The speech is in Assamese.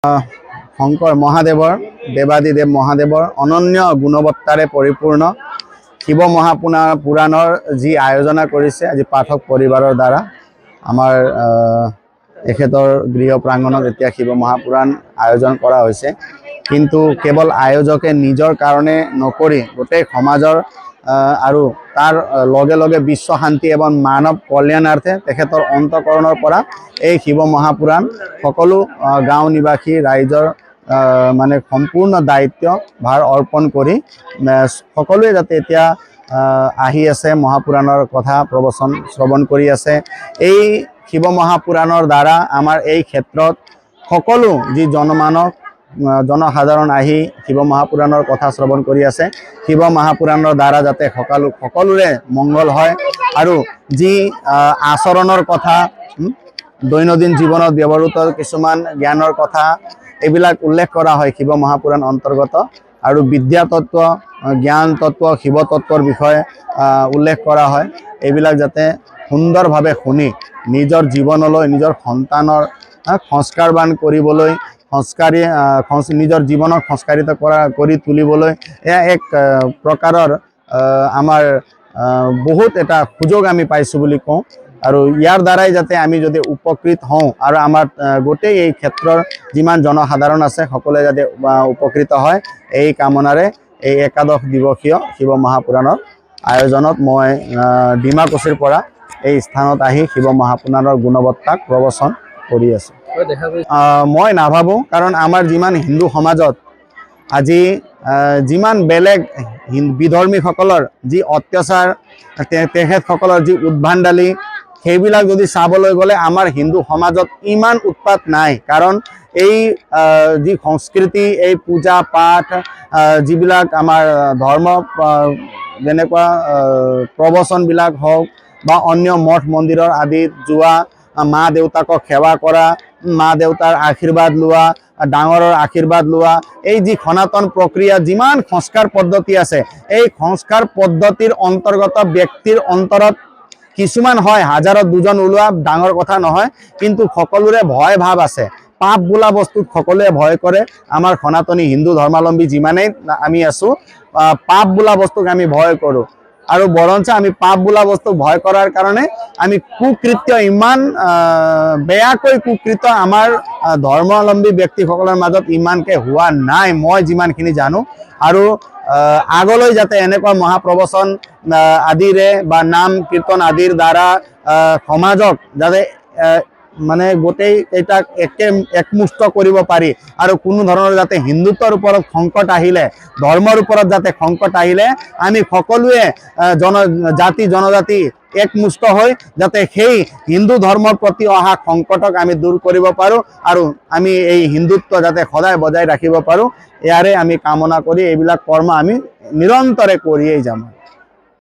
শংকৰ মহাদেৱৰ দেৱাদিদেৱ মহাদেৱৰ অনন্য গুণৱত্তাৰে পৰিপূৰ্ণ শিৱ মহাপুৰাণৰ যি আয়োজনা কৰিছে আজি পাঠক পৰিবাৰৰ দ্বাৰা আমাৰ এখেতৰ গৃহ প্ৰাংগণত এতিয়া শিৱ মহাপুৰাণ আয়োজন কৰা হৈছে। কিন্তু কেৱল আয়োজকে নিজৰ কাৰণে নকৰি গোটেই সমাজৰ আৰু তাৰ লগে লগে বিশ্ব শান্তি এবং মানৱ কল্যাণাৰ্থে তেখেতৰ অন্তকৰণৰ পৰা এই শিৱ মহাপুৰাণ সকলো গাঁও নিবাসী ৰাইজৰ মানে সম্পূৰ্ণ দায়িত্ব ভাৰ অৰ্পণ কৰি সকলোৱে যাতে এতিয়া আহি আছে মহাপুৰাণৰ কথা প্ৰবচন শ্ৰৱণ কৰি আছে। এই শিৱ মহাপুৰাণৰ দ্বাৰা আমাৰ এই ক্ষেত্ৰত সকলো যি জনসাধাৰণ আহি শিৱ মহাপুৰাণৰ কথা শ্ৰৱণ কৰি আছে, শিৱ মহাপুৰাণৰ দ্বাৰা যাতে সকলোৰে মংগল হয় আৰু যি আচৰণৰ কথা দৈনন্দিন জীৱনত ব্যৱহৃত কিছুমান জ্ঞানৰ কথা এইবিলাক উল্লেখ কৰা হয় শিৱ মহাপুৰাণ অন্তৰ্গত। আৰু বিদ্যা তত্ত্ব জ্ঞান তত্ত্ব শিৱ তত্ত্বৰ বিষয়ে উল্লেখ কৰা হয়। এইবিলাক যাতে সুন্দৰভাৱে শুনি নিজৰ জীৱনলৈ নিজৰ সন্তানৰ সংস্কাৰবান কৰিবলৈ নিজৰ জীৱনক সংস্কাৰিত কৰি তুলিবলৈ এয়া এক প্ৰকাৰৰ আমাৰ বহুত এটা সুযোগ আমি পাইছোঁ বুলি কওঁ। আৰু ইয়াৰ দ্বাৰাই যাতে আমি যদি উপকৃত হওঁ আৰু আমাৰ গোটেই এই ক্ষেত্ৰৰ যিমান জনসাধাৰণ আছে সকলোৱে যাতে উপকৃত হয়, এই কামনাৰে এই একাদশ দিৱসীয় শিৱ মহাপুৰাণৰ আয়োজনত মই ডিমাকুছিৰ পৰা এই স্থানত আহি শিৱ মহাপুৰাণৰ গুণৱত্তাক প্ৰবচন কৰি আছোঁ। মই নাভাবোঁ, কাৰণ আমাৰ যিমান হিন্দু সমাজত আজি যিমান বেলেগ বিধৰ্মীসকলৰ যি অত্যাচাৰ তেখেতসকলৰ যি উদ্ভণ্ডালি সেইবিলাক যদি চাবলৈ গ'লে আমাৰ হিন্দু সমাজত ইমান উৎপাত নাই। কাৰণ এই যি সংস্কৃতি এই পূজা পাঠ যিবিলাক আমাৰ ধৰ্ম যেনেকুৱা প্ৰবচনবিলাক হওক বা অন্য মঠ মন্দিৰৰ আদিত যোৱা, মা দেউতাকক সেৱা কৰা, মা দেউতাৰ আশীৰ্বাদ লোৱা, ডাঙৰৰ আশীৰ্বাদ লোৱা, এই যি সনাতন প্ৰক্ৰিয়া যিমান সংস্কাৰ পদ্ধতি আছে এই সংস্কাৰ পদ্ধতিৰ অন্তৰ্গত ব্যক্তিৰ অন্তৰত কিছুমান হয়, হাজাৰত দুজন ওলোৱা ডাঙৰ কথা নহয়, কিন্তু সকলোৰে ভয় ভাৱ আছে। পাপ বোলা বস্তুত সকলোৱে ভয় কৰে। আমাৰ সনাতনী হিন্দু ধৰ্মাৱলম্বী যিমানেই আমি আছোঁ পাপ বোলা বস্তুক আমি ভয় কৰোঁ। আৰু বৰঞ্চ আমি পাপ বোলা বস্তুক ভয় কৰাৰ কাৰণে আমি কুকৃত্য ইমান বেয়াকৈ কুকৃত আমাৰ ধৰ্মাৱলম্বী ব্যক্তিসকলৰ মাজত ইমানকৈ হোৱা নাই মই যিমানখিনি জানো। আৰু আগলৈ যাতে এনেকুৱা মহাপ্ৰবচন আদিৰে বা নাম কীৰ্তন আদিৰ দ্বাৰা সমাজক যাতে মানে গোটেই এটাক একমুষ্ট কৰিব পাৰি আৰু কোনো ধৰণৰ যাতে হিন্দুত্বৰ ওপৰত সংকট আহিলে, ধৰ্মৰ ওপৰত যাতে সংকট আহিলে আমি সকলোৱে জাতি জনজাতি একমুষ্ট হৈ যাতে সেই হিন্দু ধৰ্মৰ প্ৰতি অহা সংকটক আমি দূৰ কৰিব পাৰোঁ আৰু আমি এই হিন্দুত্ব যাতে সদায় বজাই ৰাখিব পাৰোঁ, ইয়াৰে আমি কামনা কৰি এইবিলাক কৰ্ম আমি নিৰন্তৰে কৰিয়েই যাম।